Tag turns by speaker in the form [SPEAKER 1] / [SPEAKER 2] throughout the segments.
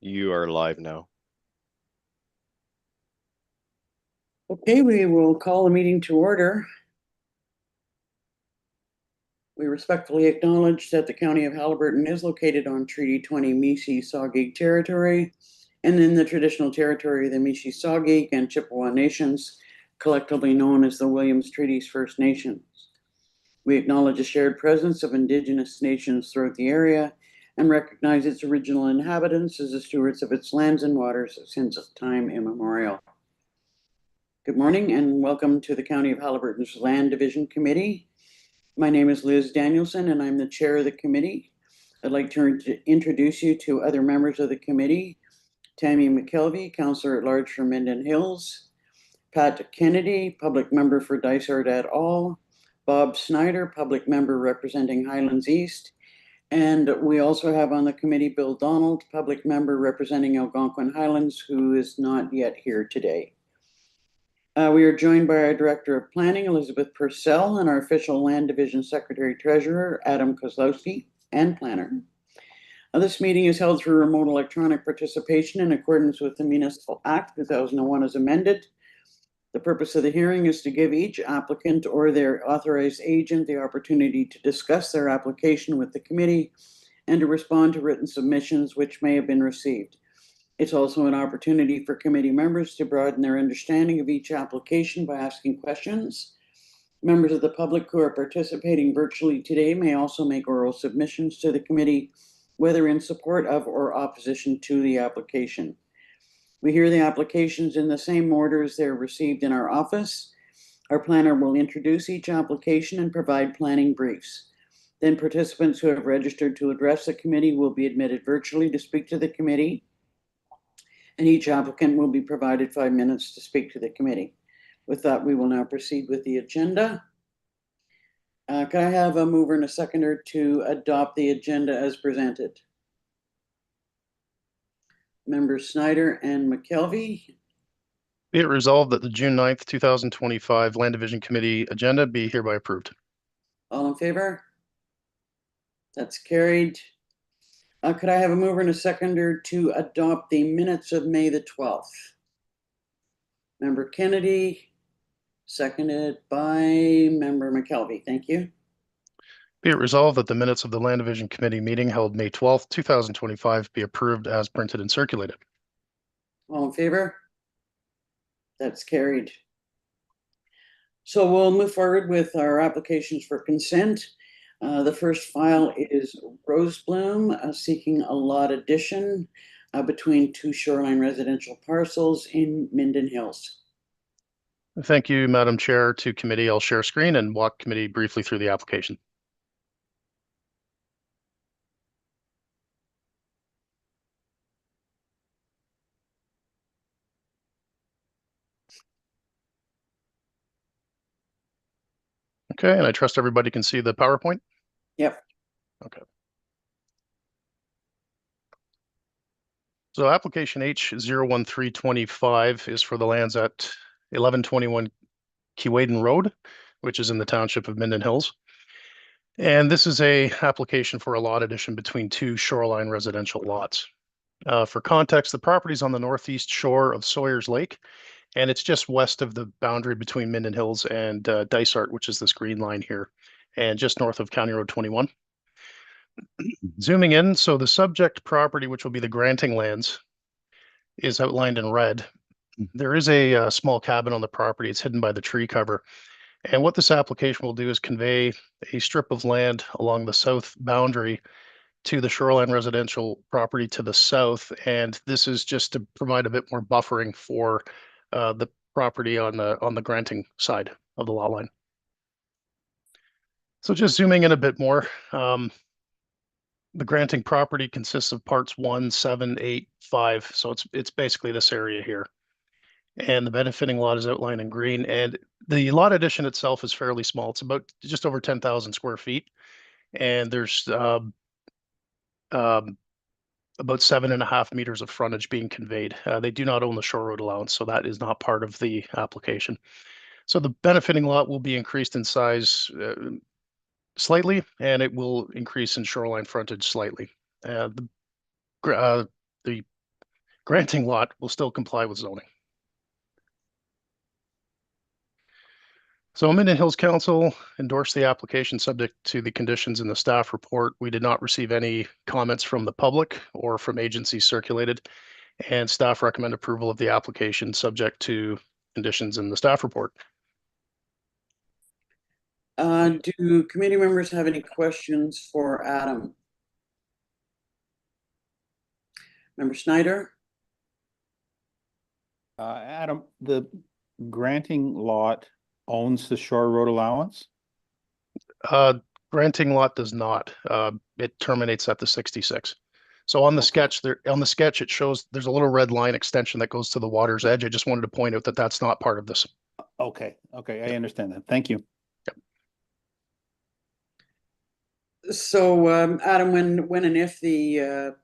[SPEAKER 1] You are live now.
[SPEAKER 2] Okay, we will call the meeting to order. We respectfully acknowledge that the County of Haliburton is located on Treaty 20 Mississauga territory and in the traditional territory of the Mississauga and Chippewa Nations, collectively known as the Williams Treaties First Nations. We acknowledge the shared presence of Indigenous nations throughout the area and recognize its original inhabitants as the stewards of its lands and waters since time immemorial. Good morning and welcome to the County of Haliburton's Land Division Committee. My name is Liz Danielson and I'm the chair of the committee. I'd like to introduce you to other members of the committee. Tammy McKelvey, Councillor at Large for Minden Hills. Pat Kennedy, Public Member for Dysart et al. Bob Snyder, Public Member representing Highlands East. And we also have on the committee Bill Donald, Public Member representing Algonquin Highlands, who is not yet here today. We are joined by our Director of Planning, Elizabeth Purcell, and our official Land Division Secretary Treasurer, Adam Kozlowski, and Planner. This meeting is held through remote electronic participation in accordance with the Municipal Act 2001 as amended. The purpose of the hearing is to give each applicant or their authorized agent the opportunity to discuss their application with the committee and to respond to written submissions which may have been received. It's also an opportunity for committee members to broaden their understanding of each application by asking questions. Members of the public who are participating virtually today may also make oral submissions to the committee, whether in support of or opposition to the application. We hear the applications in the same order as they're received in our office. Our planner will introduce each application and provide planning briefs. Then participants who have registered to address the committee will be admitted virtually to speak to the committee, and each applicant will be provided 5 minutes to speak to the committee. With that, we will now proceed with the agenda. Can I have a mover and a seconder to adopt the agenda as presented? Members Snyder and McKelvey.
[SPEAKER 3] Be it resolved that the June 9th, 2025 Land Division Committee agenda be hereby approved.
[SPEAKER 2] All in favor? That's carried. Could I have a mover and a seconder to adopt the minutes of May the 12th? Member Kennedy, seconded by Member McKelvey. Thank you.
[SPEAKER 3] Be it resolved that the minutes of the Land Division Committee meeting held May 12th, 2025 be approved as printed and circulated.
[SPEAKER 2] All in favor? That's carried. So we'll move forward with our applications for consent. The first file is Rosebloom seeking a lot addition between two shoreline residential parcels in Minden Hills.
[SPEAKER 3] Thank you, Madam Chair. To committee, I'll share screen and walk committee briefly through the application. Okay, and I trust everybody can see the PowerPoint?
[SPEAKER 2] Yep.
[SPEAKER 3] Okay. So application H01325 is for the lands at 1121 Keewaydin Road, which is in the township of Minden Hills. And this is a application for a lot addition between two shoreline residential lots. For context, the property is on the northeast shore of Sawyers Lake, and it's just west of the boundary between Minden Hills and Dysart, which is this green line here, and just north of County Road 21. Zooming in, so the subject property, which will be the granting lands, is outlined in red. There is a small cabin on the property. It's hidden by the tree cover. And what this application will do is convey a strip of land along the south boundary to the shoreline residential property to the south. And this is just to provide a bit more buffering for the property on the granting side of the lot line. So just zooming in a bit more, the granting property consists of parts 1, 7, 8, 5. So it's basically this area here. And the benefiting lot is outlined in green. And the lot addition itself is fairly small. It's about just over 10,000 square feet. And there's about 7.5 meters of frontage being conveyed. They do not own the shore road allowance, so that is not part of the application. So the benefiting lot will be increased in size slightly, and it will increase in shoreline frontage slightly. The granting lot will still comply with zoning. So Minden Hills Council endorsed the application subject to the conditions in the staff report. We did not receive any comments from the public or from agencies circulated, and staff recommend approval of the application subject to conditions in the staff report.
[SPEAKER 2] Do committee members have any questions for Adam? Member Snyder?
[SPEAKER 1] Adam, the granting lot owns the Shore Road allowance?
[SPEAKER 3] Granting lot does not. It terminates at the 66. So on the
[SPEAKER 1] Okay.
[SPEAKER 3] sketch, it shows there's a little red line extension that goes to the water's edge. I just wanted to point out that that's not part of this.
[SPEAKER 1] Okay, I understand that. Thank you.
[SPEAKER 2] So, Adam, when and if the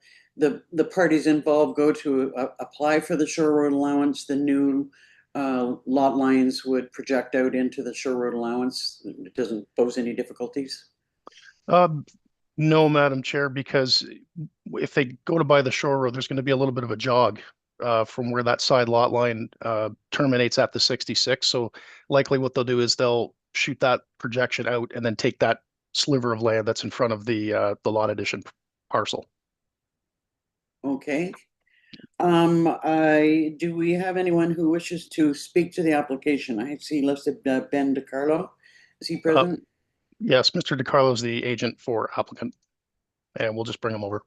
[SPEAKER 2] parties involved go to apply for the Shore Road allowance, the new lot lines would project out into the Shore Road allowance. It doesn't pose any difficulties.
[SPEAKER 3] No, Madam Chair, because if they go to buy the Shore Road, there's going to be a little bit of a jog from where that side lot line terminates at the 66. So likely what they'll do is they'll shoot that projection out and then take that sliver of land that's in front of the lot addition parcel.
[SPEAKER 2] Okay. Do we have anyone who wishes to speak to the application? I see listed Ben DiCarlo. Is he present?
[SPEAKER 3] Yes, Mr. DiCarlo is the agent for applicant, and we'll just bring him over.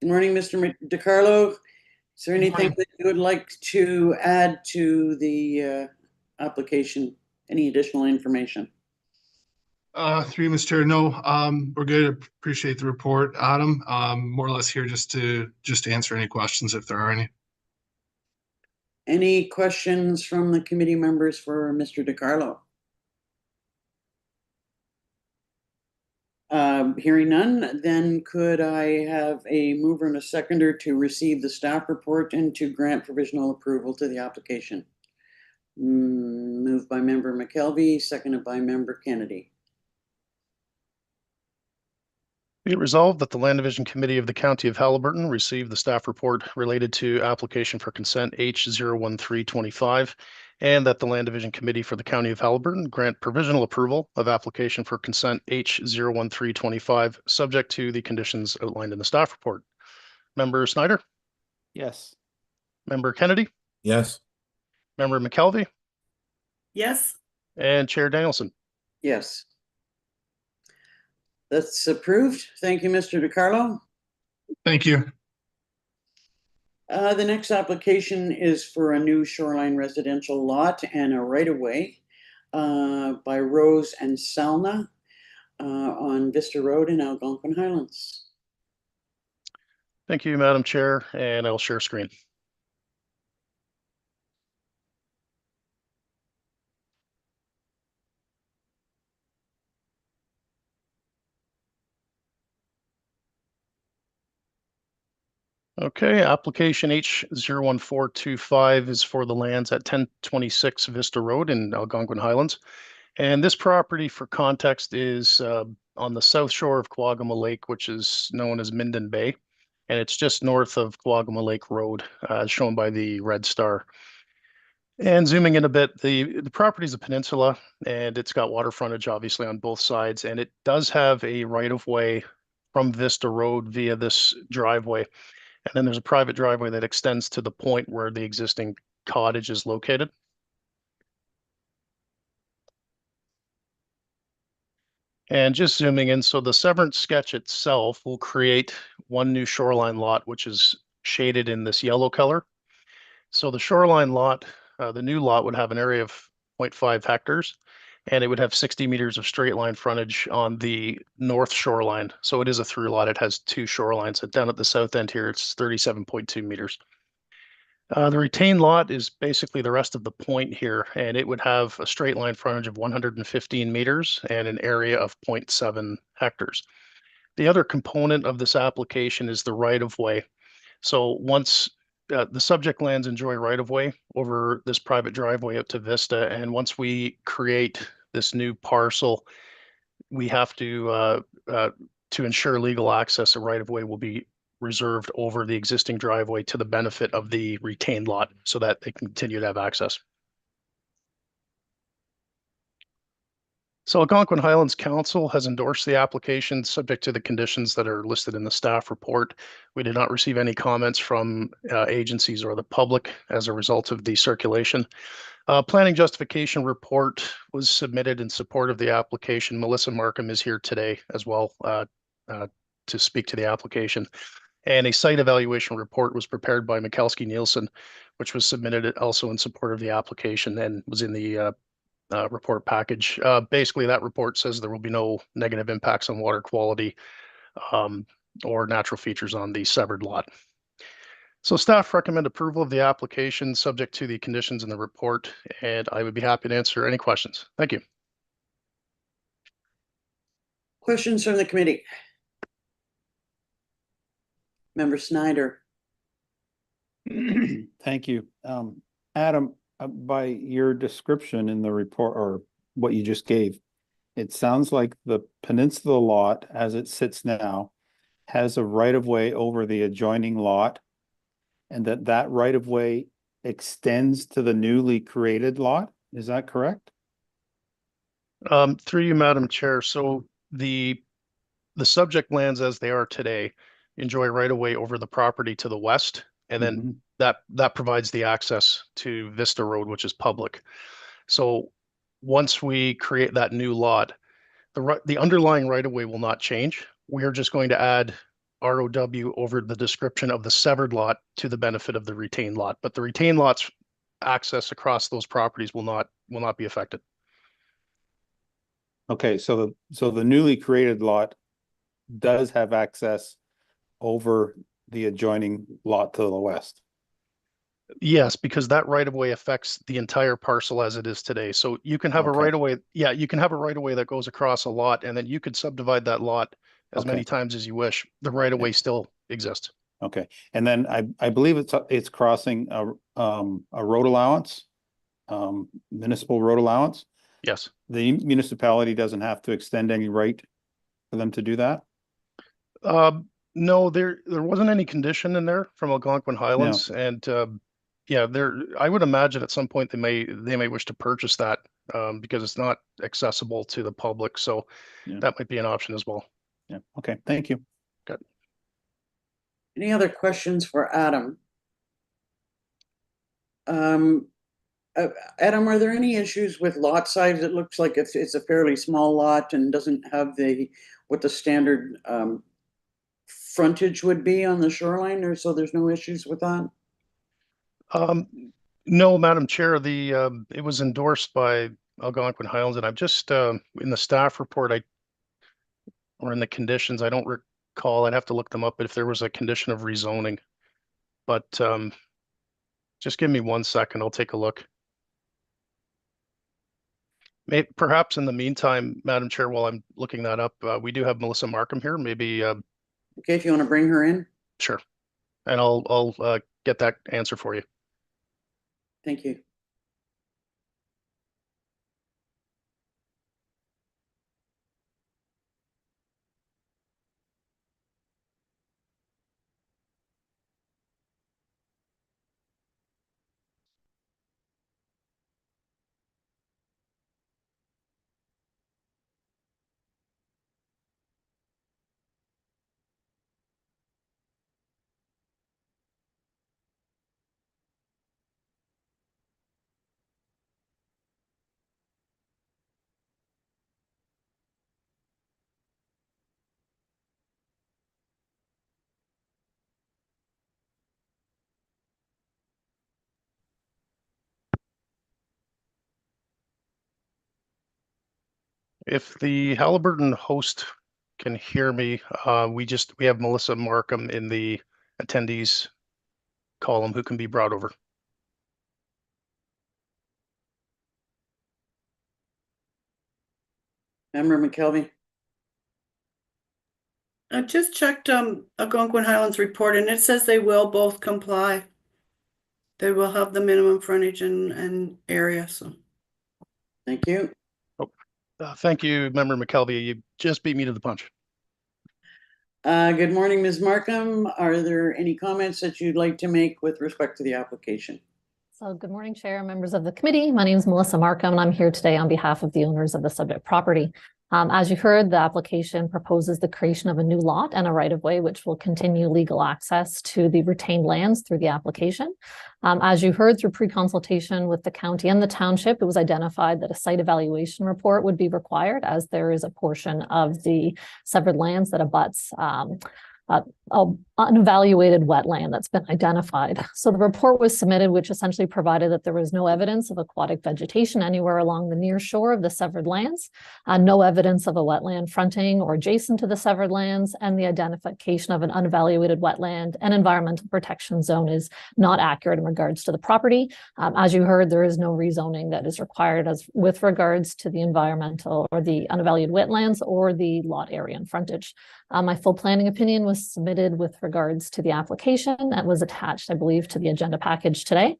[SPEAKER 2] Good morning, Mr. DiCarlo. Is there anything that you would like to add to the application? Any additional information?
[SPEAKER 4] Through you, Mr. Chair, no, we're good. Appreciate the report, Adam. More or less here just to answer any questions if there are any.
[SPEAKER 2] Any questions from the committee members for Mr. DiCarlo? Hearing none, then could I have a mover and a seconder to receive the staff report and to grant provisional approval to the application? Moved by member McKelvey, seconded by member Kennedy.
[SPEAKER 3] Be it resolved that the Land Division Committee of the County of Haliburton receive the staff report related to application for consent H01325, and that the Land Division Committee for the County of Haliburton grant provisional approval of application for consent H01325, subject to the conditions outlined in the staff report. Member Snyder?
[SPEAKER 1] Yes.
[SPEAKER 3] Member Kennedy?
[SPEAKER 5] Yes.
[SPEAKER 3] Member McKelvey?
[SPEAKER 6] Yes.
[SPEAKER 3] And Chair Danielson?
[SPEAKER 2] Yes. That's approved. Thank you, Mr. DiCarlo.
[SPEAKER 4] Thank you.
[SPEAKER 2] The next application is for a new shoreline residential lot and a right-of-way by Rose and Salna on Vista Road in Algonquin Highlands.
[SPEAKER 3] Thank you, Madam Chair, and I'll share screen. Okay, application H01425 is for the lands at 1026 Vista Road in Algonquin Highlands. And this property, for context, is on the south shore of Quagama Lake, which is known as Minden Bay. And it's just north of Quagama Lake Road, as shown by the red star. And zooming in a bit, the property is a peninsula, and it's got water frontage, obviously, on both sides. And it does have a right-of-way from Vista Road via this driveway. And then there's a private driveway that extends to the point where the existing cottage is located. And just zooming in, so the severance sketch itself will create one new shoreline lot, which is shaded in this yellow color. So the shoreline lot, the new lot would have an area of 0.5 hectares, and it would have 60 meters of straight line frontage on the north shoreline. So it is a through lot. It has two shorelines. And down at the south end here, it's 37.2 meters. The retained lot is basically the rest of the point here, and it would have a straight line frontage of 115 meters and an area of 0.7 hectares. The other component of this application is the right of way. So once the subject lands enjoy right of way over this private driveway out to Vista, and once we create this new parcel, we have to ensure legal access, a right of way will be reserved over the existing driveway to the benefit of the retained lot so that they can continue to have access. So Algonquin Highlands Council has endorsed the application subject to the conditions that are listed in the staff report. We did not receive any comments from agencies or the public as a result of the circulation. Planning justification report was submitted in support of the application. Melissa Markham is here today as well to speak to the application. And a site evaluation report was prepared by Mikalski Nielsen, which was submitted also in support of the application and was in the report package. Basically, that report says there will be no negative impacts on water quality or natural features on the severed lot. So staff recommend approval of the application subject to the conditions in the report, and I would be happy to answer any questions. Thank you.
[SPEAKER 2] Questions from the committee? Member Snyder.
[SPEAKER 1] Thank you. Adam, by your description in the report or what you just gave, it sounds like the peninsula lot as it sits now has a right of way over the adjoining lot, and that right of way extends to the newly created lot. Is that correct?
[SPEAKER 3] Through you, Madam Chair. So the subject lands as they are today enjoy right of way over the property to the west, and then that provides the access to Vista Road, which is public. So once we create that new lot, the underlying right of way will not change. We are just going to add ROW over the description of the severed lot to the benefit of the retained lot, but the retained lot's access across those properties will not be affected.
[SPEAKER 1] Okay, so the newly created lot does have access over the adjoining lot to the west.
[SPEAKER 3] Yes, because that right of way affects the entire parcel as it is today. So you can have a
[SPEAKER 1] Okay.
[SPEAKER 3] right of way. Yeah, you can have a right of way that goes across a lot, and then you could subdivide that lot as many
[SPEAKER 1] Okay.
[SPEAKER 3] times as you wish. The right of way still exists.
[SPEAKER 1] Okay, and then I believe it's crossing a road allowance, municipal road allowance.
[SPEAKER 3] Yes.
[SPEAKER 1] The municipality doesn't have to extend any right for them to do that?
[SPEAKER 3] No, there wasn't any condition in there from Algonquin Highlands, and yeah, I would imagine at some point they may wish to purchase that because it's not accessible to the public, so
[SPEAKER 1] Yeah.
[SPEAKER 3] that might be an option as well.
[SPEAKER 1] Yeah, okay, thank you.
[SPEAKER 3] Good.
[SPEAKER 2] Any other questions for Adam? Adam, are there any issues with lot size? It looks like it's a fairly small lot and doesn't have what the standard frontage would be on the shoreline, or so there's no issues with that?
[SPEAKER 3] No, Madam Chair, it was endorsed by Algonquin Highlands, and I'm just in the staff report, or in the conditions, I don't recall. I'd have to look them up, but if there was a condition of rezoning, but just give me 1 second. I'll take a look. Perhaps in the meantime, Madam Chair, while I'm looking that up, we do have Melissa Markham here. Maybe
[SPEAKER 2] Okay, if you want to bring her in,
[SPEAKER 3] sure, and I'll get that answer for you.
[SPEAKER 2] thank you.
[SPEAKER 3] If the Haliburton host can hear me, we have Melissa Markham in the attendees column who can be brought over.
[SPEAKER 2] Member McKelvey?
[SPEAKER 6] I just checked Algonquin Highlands report and it says they will both comply. They will have the minimum frontage and area, so.
[SPEAKER 2] Thank you.
[SPEAKER 3] Thank you, Member McKelvey. You just beat me to the punch.
[SPEAKER 2] Good morning, Ms. Markham. Are there any comments that you'd like to make with respect to the application?
[SPEAKER 5] So good morning, Chair, members of the committee. My name is Melissa Markham, and I'm here today on behalf of the owners of the subject property. As you heard, the application proposes the creation of a new lot and a right-of-way, which will continue legal access to the retained lands through the application. As you heard, through pre-consultation with the county and the township, it was identified that a site evaluation report would be required, as there is a portion of the severed lands that abuts unevaluated wetland that's been identified. So the report was submitted, which essentially provided that there was no evidence of aquatic vegetation anywhere along the near shore of the severed lands, no evidence of a wetland fronting or adjacent to the severed lands, and the identification of an unevaluated wetland and environmental protection zone is not accurate in regards to the property. As you heard, there is no rezoning that is required as with regards to the environmental or the unevaluated wetlands or the lot area and frontage. My full planning opinion was submitted with regards to the application that was attached, I believe, to the agenda package today.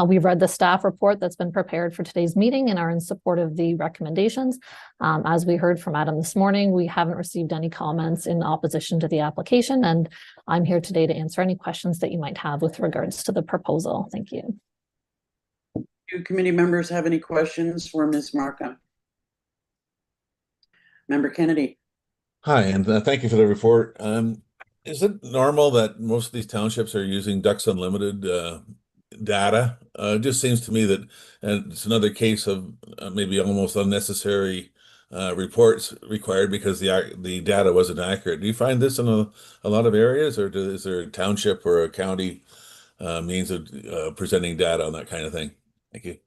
[SPEAKER 5] We've read the staff report that's been prepared for today's meeting and are in support of the recommendations. As we heard from Adam this morning, we haven't received any comments in opposition to the application, and I'm here today to answer any questions that you might have with regards to the proposal. Thank you.
[SPEAKER 2] Do committee members have any questions for Ms. Markham? Member Kennedy.
[SPEAKER 7] Hi, and thank you for the report. Is it normal that most of these townships are using Ducks Unlimited data? It just seems to me that it's another case of maybe almost unnecessary reports required because the data wasn't accurate. Do you find this in a lot of areas, or is there a township or a county means of presenting data on that kind of thing? Thank you.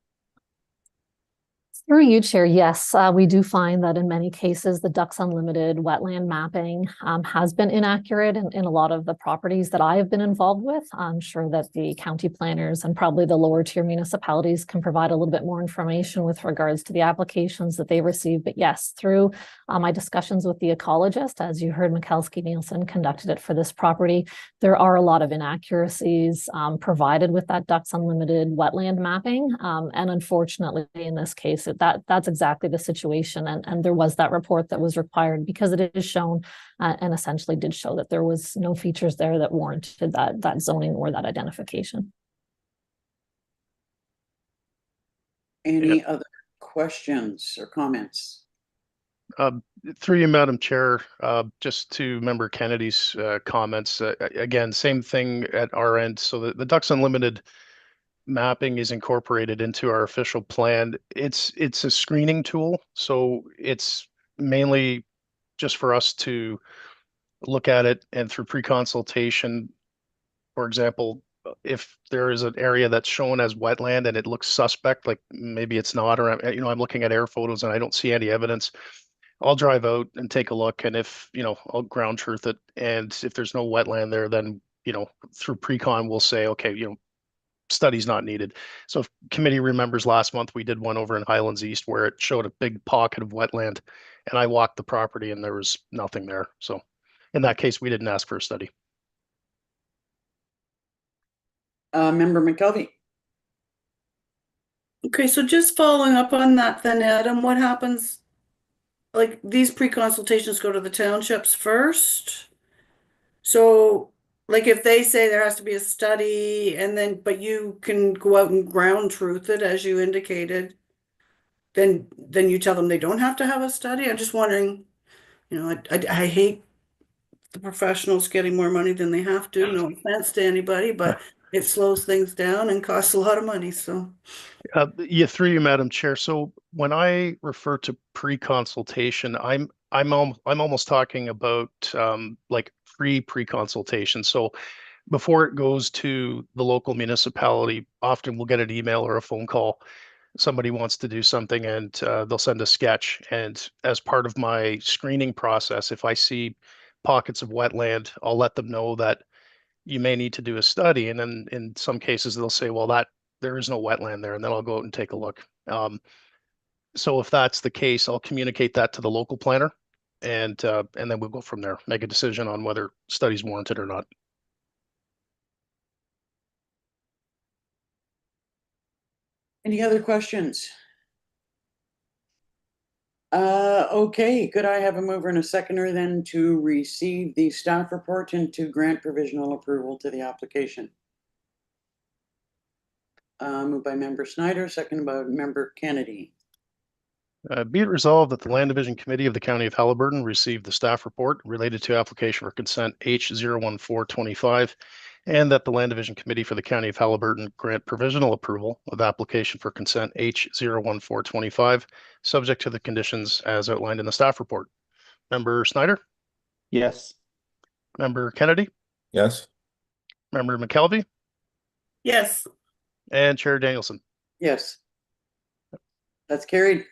[SPEAKER 5] Through you, Chair, yes, we do find that in many cases, the Ducks Unlimited wetland mapping has been inaccurate in a lot of the properties that I have been involved with. I'm sure that the county planners and probably the lower tier municipalities can provide a little bit more information with regards to the applications that they receive. But yes, through my discussions with the ecologist, as you heard, Mikalski Nielsen conducted it for this property, there are a lot of inaccuracies provided with that Ducks Unlimited wetland mapping. And unfortunately, in this case, that's exactly the situation. And there was that report that was required because it is shown and essentially did show that there was no features there that warranted that zoning or that identification.
[SPEAKER 2] Any other questions or comments?
[SPEAKER 3] Through you, Madam Chair, just to Member Kennedy's comments, again, same thing at our end. So the Ducks Unlimited mapping is incorporated into our official plan. It's a screening tool, so it's mainly just for us to look at it, and through pre-consultation, for example, if there is an area that's shown as wetland and it looks suspect, like maybe it's not, or I'm looking at air photos and I don't see any evidence, I'll drive out and take a look, and if I'll ground truth it, and if there's no wetland there, then through pre-con we'll say, okay, study's not needed. So if committee remembers, last month we did one over in Highlands East where it showed a big pocket of wetland, and I walked the property and there was nothing there. So in that case, we didn't ask for a study.
[SPEAKER 2] Member McKelvey.
[SPEAKER 6] Okay, so just following up on that then, Adam, what happens? Like these pre-consultations go to the townships first? So like if they say there has to be a study but you can go out and ground truth it as you indicated, then you tell them they don't have to have a study? I'm just wondering, I hate the professionals getting more money than they have to. No offense to anybody, but it slows things down and costs a lot of money. So
[SPEAKER 3] through you, Madam Chair. So when I refer to pre-consultation, I'm almost talking about like pre-consultation. So before it goes to the local municipality, often we'll get an email or a phone call. Somebody wants to do something, and they'll send a sketch. And as part of my screening process, if I see pockets of wetland, I'll let them know that you may need to do a study. And then in some cases, they'll say, well, there is no wetland there, and then I'll go out and take a look. So if that's the case, I'll communicate that to the local planner, and then we'll go from there, make a decision on whether study's warranted or not.
[SPEAKER 2] Any other questions? Okay, could I have a mover and a seconder then to receive the staff report and to grant provisional approval to the application? Moved by member Snyder, seconded by member Kennedy.
[SPEAKER 3] Be it resolved that the Land Division Committee of the County of Haliburton received the staff report related to application for consent H01425, and that the Land Division Committee for the County of Haliburton grant provisional approval of application for consent H01425, subject to the conditions as outlined in the staff report. Member Snyder,
[SPEAKER 1] Yes.
[SPEAKER 3] member Kennedy,
[SPEAKER 7] Yes.
[SPEAKER 3] member McKelvey,
[SPEAKER 6] Yes.
[SPEAKER 3] and Chair Danielson.
[SPEAKER 2] Yes. That's carried.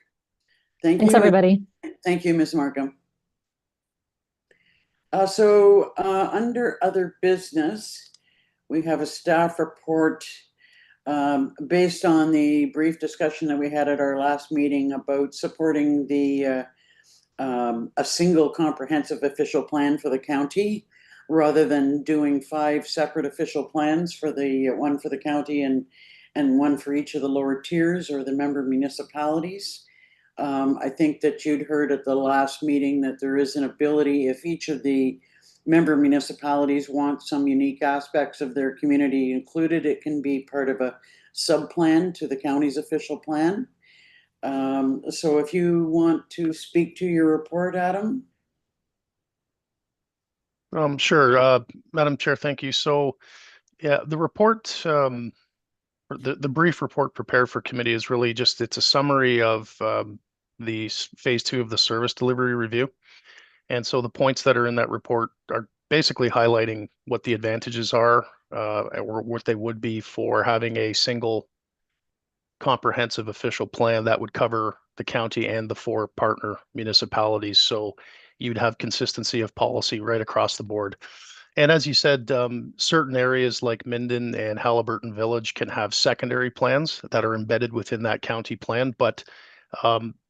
[SPEAKER 2] Thank
[SPEAKER 5] Thanks,
[SPEAKER 2] you.
[SPEAKER 5] everybody.
[SPEAKER 2] Thank you, Ms. Markham. Under other business, we have a staff report based on the brief discussion that we had at our last meeting about supporting the a single comprehensive official plan for the county, rather than doing 5 separate official plans for the one for the county and one for each of the lower tiers or the member municipalities. I think that you'd heard at the last meeting that there is an ability, if each of the member municipalities want some unique aspects of their community included, it can be part of a sub-plan to the county's official plan. So if you want to speak to your report, Adam.
[SPEAKER 3] Sure, Madam Chair, thank you. So, yeah, the report, the brief report prepared for committee is really just, it's a summary of the phase 2 of the service delivery review. And so the points that are in that report are basically highlighting what the advantages are, or what they would be for having a single comprehensive official plan that would cover the county and the 4 partner municipalities. So you'd have consistency of policy right across the board. And as you said, certain areas like Minden and Haliburton Village can have secondary plans that are embedded within that county plan. But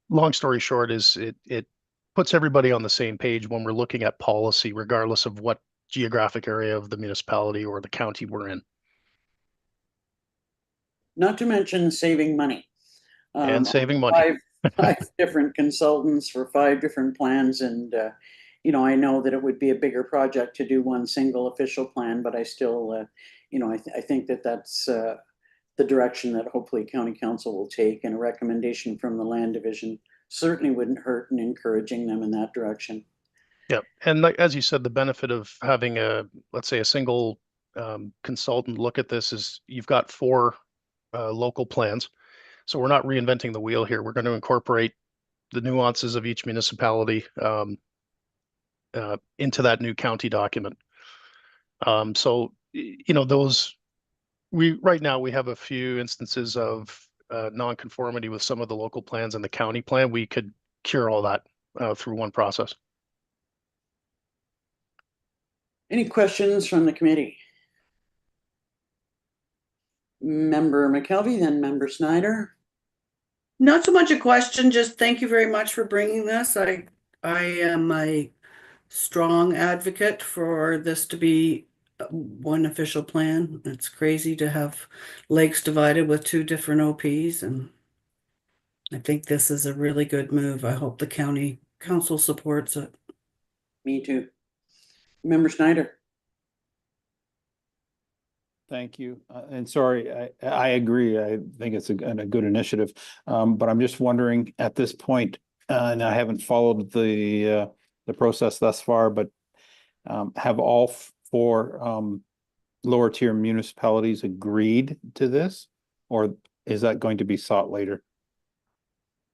[SPEAKER 3] long story short is it puts everybody on the same page when we're looking at policy, regardless of what geographic area of the municipality or the county we're in.
[SPEAKER 2] Not to mention saving money.
[SPEAKER 3] And saving money.
[SPEAKER 2] 5 different consultants for 5 different plans, and you know, I know that it would be a bigger project to do one single official plan, but I still, you know, I think that that's the direction that hopefully County Council will take, and a recommendation from the Land Division certainly wouldn't hurt in encouraging them in that direction.
[SPEAKER 3] Yeah, and like, as you said, the benefit of having a, let's say, a single consultant look at this is you've got 4 local plans. So we're not reinventing the wheel here. We're going to incorporate the nuances of each municipality into that new county document. So, you know, right now we have a few instances of non-conformity with some of the local plans and the county plan. We could cure all that through one process.
[SPEAKER 2] Any questions from the committee? Member McKelvey, then member Snyder.
[SPEAKER 6] Not so much a question, just thank you very much for bringing this. I am a strong advocate for this to be one official plan. It's crazy to have lakes divided with 2 different OPs, and I think this is a really good move. I hope the county council supports it.
[SPEAKER 2] Me too. Member Snyder.
[SPEAKER 1] Thank you. And sorry, I agree. I think it's a good initiative. But I'm just wondering at this point, and I haven't followed the process thus far, but have all 4 lower tier municipalities agreed to this, or is that going to be sought later?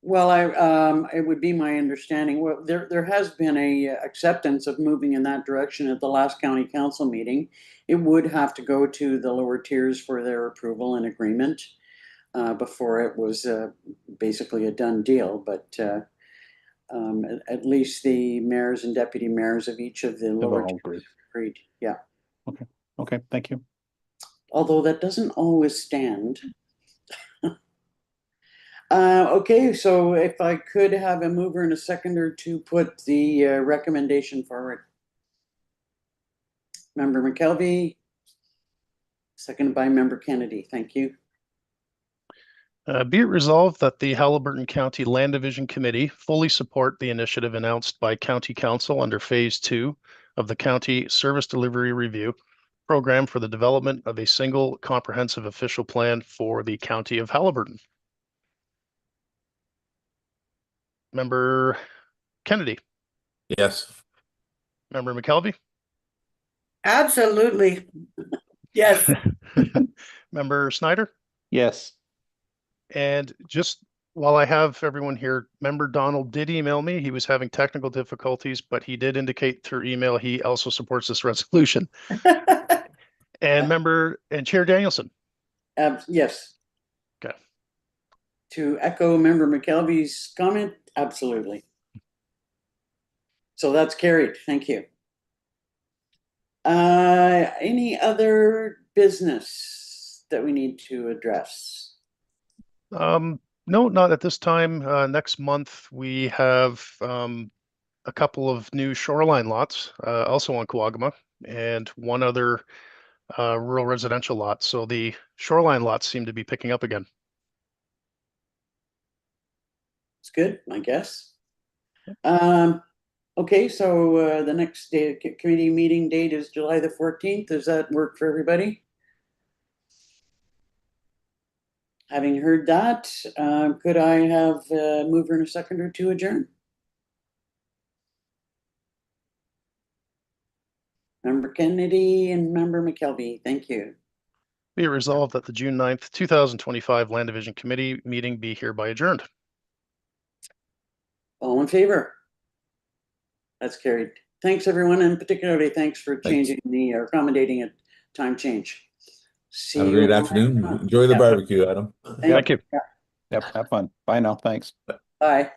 [SPEAKER 2] Well, it would be my understanding. Well, there has been a acceptance of moving in that direction at the last county council meeting. It would have to go to the lower tiers for their approval and agreement before it was basically a done deal. But at least the mayors and deputy mayors of each of the lower tiers agreed. Yeah.
[SPEAKER 1] Okay. Okay. Thank you.
[SPEAKER 2] Okay, so if I could have a mover and a seconder to put the recommendation forward. Member McKelvey, seconded by Member Kennedy. Thank you.
[SPEAKER 3] Be it resolved that the Haliburton County Land Division Committee fully support the initiative announced by County Council under Phase 2 of the County Service Delivery Review Program for the development of a single comprehensive official plan for the County of Haliburton. Member Kennedy,
[SPEAKER 7] Yes.
[SPEAKER 3] Member McKelvey,
[SPEAKER 6] Absolutely. Yes.
[SPEAKER 3] Member Snyder,
[SPEAKER 1] Yes.
[SPEAKER 3] and just while I have everyone here, Member Donald did email me. He was having technical difficulties, but he did indicate through email he also supports this resolution. And Member and Chair Danielson.
[SPEAKER 2] Yes.
[SPEAKER 3] Okay.
[SPEAKER 2] To echo Member McKelvey's comment, absolutely. So that's carried. Thank you. Any other business that we need to address?
[SPEAKER 3] No, not at this time. Next month we have a couple of new shoreline lots, also on Kawagama, and one other rural residential lot. So the shoreline lots seem to be picking up again.
[SPEAKER 2] It's good, I guess. Okay, so the next day, committee meeting date is July the 14th. Does that work for everybody? Having heard that, could I have a mover and a seconder to adjourn? Member Kennedy and Member McKelvey, thank you.
[SPEAKER 3] Be it resolved that the June 9th, 2025 Land Division Committee meeting be hereby adjourned.
[SPEAKER 2] All in favor? That's carried. Thanks, everyone, and particularly thanks for changing or accommodating a time change. See
[SPEAKER 7] Have a
[SPEAKER 2] you
[SPEAKER 7] great
[SPEAKER 2] all.
[SPEAKER 7] afternoon. Enjoy the
[SPEAKER 2] Yeah.
[SPEAKER 7] barbecue, Adam.
[SPEAKER 3] Thank you.
[SPEAKER 1] Yep. Have fun. Bye now. Thanks.
[SPEAKER 2] Bye.